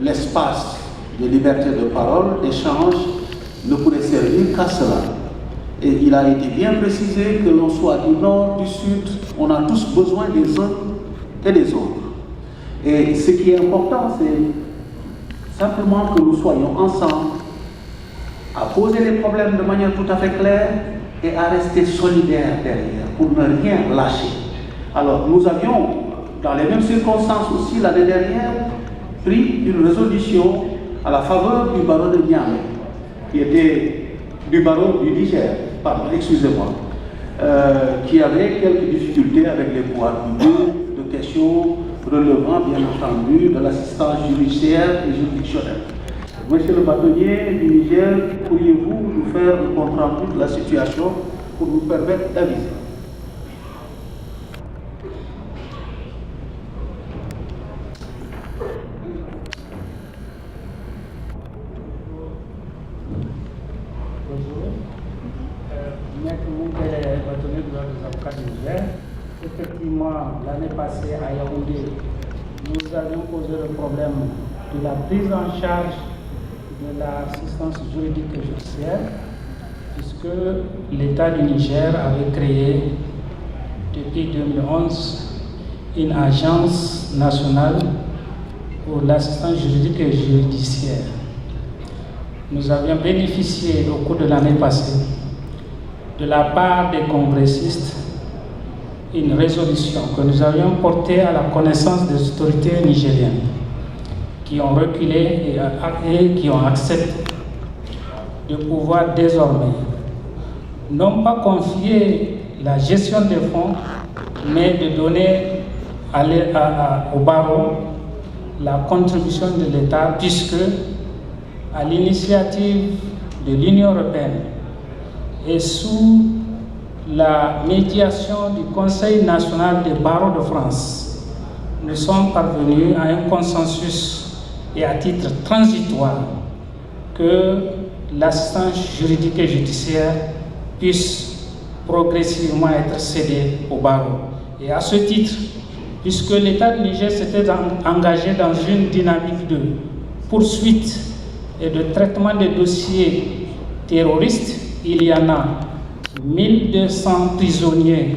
l'espace de liberté de parole, d'échange, ne pourrait servir qu'à cela. Et il a été bien précisé que l'on soit du nord, du sud, on a tous besoin des uns et des autres. Et ce qui est important, c'est simplement que nous soyons ensemble, à poser les problèmes de manière tout à fait claire et à rester solidaires derrière, pour ne rien lâcher. Alors, nous avions, dans les mêmes circonstances aussi, l'année dernière, pris une résolution à la faveur du barreau de Niamey, qui était du barreau du Niger, pardon, excusez-moi, qui avait quelques difficultés avec les pouvoirs publics, de questions relevant, bien entendu, de l'assistance judiciaire et juridictionnelle. Monsieur le bâtonnier du Niger, pourriez-vous nous faire un compte rendu de la situation pour nous permettre d'aviser? Effectivement, l'année passée à Yaoundé, nous avions posé le problème de la prise en charge de l'assistance juridique et judiciaire, puisque l'État du Niger avait créé depuis 2011 une agence nationale pour l'assistance juridique et judiciaire. Nous avions bénéficié au cours de l'année passée de la part des congressistes une résolution que nous avions portée à la connaissance des autorités nigériennes qui ont reculé et qui ont accepté de pouvoir désormais non pas confier la gestion des fonds, mais de donner au barreau la contribution de l'État, puisque à l'initiative de l'Union européenne et sous la médiation du Conseil national des barreaux de France, nous sommes parvenus à un consensus et à titre transitoire que l'assistance juridique et judiciaire puisse progressivement être cédée au barreau. Et à ce titre, puisque l'État du Niger s'était engagé dans une dynamique de poursuite et de traitement des dossiers terroristes, il y en a 1200 prisonniers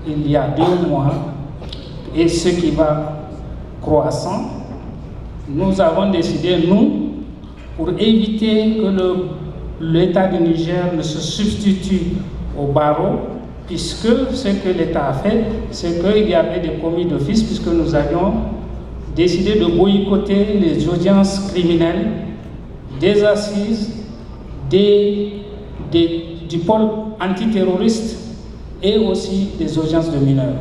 il y a 2 mois, et ce qui va croissant. Nous avons décidé, nous, pour éviter que l'État du Niger ne se substitue au barreau, puisque ce que l'État a fait, c'est qu'il y avait des commis d'office, puisque nous avions décidé de boycotter les audiences criminelles, des assises, du pôle antiterroriste et aussi des audiences de mineurs.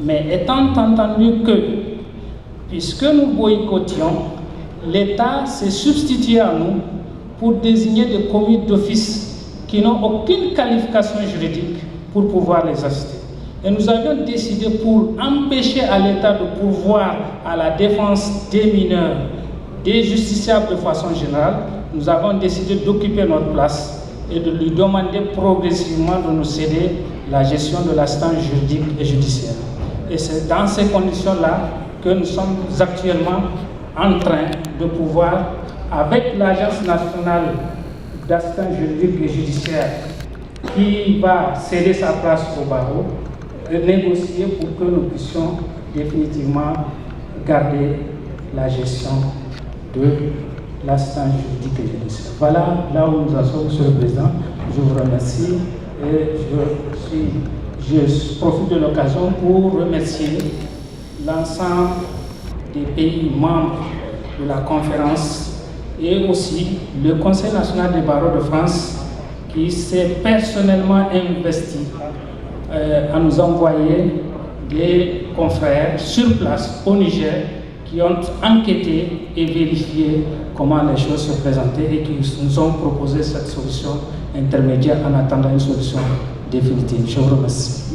Mais étant entendu que, puisque nous boycottions, l'État s'est substitué à nous pour désigner des commis d'office qui n'ont aucune qualification juridique pour pouvoir les assister. Et nous avions décidé, pour empêcher à l'État de pourvoir à la défense des mineurs, des justiciables de façon générale, nous avons décidé d'occuper notre place et de lui demander progressivement de nous céder la gestion de l'assistance juridique et judiciaire. Et c'est dans ces conditions-là que nous sommes actuellement en train de pouvoir, avec l'Agence nationale d'assistance juridique et judiciaire qui va céder sa place au barreau, négocier pour que nous puissions définitivement garder la gestion de l'assistance juridique et judiciaire. Voilà là où nous en sommes, Monsieur le Président. Je vous remercie et je profite de l'occasion pour remercier l'ensemble des pays membres de la conférence et aussi le Conseil national des barreaux de France qui s'est personnellement investi à nous envoyer des confrères sur place au Niger qui ont enquêté et vérifié comment les choses se présentaient et qui nous ont proposé cette solution intermédiaire en attendant une solution définitive. Je vous remercie.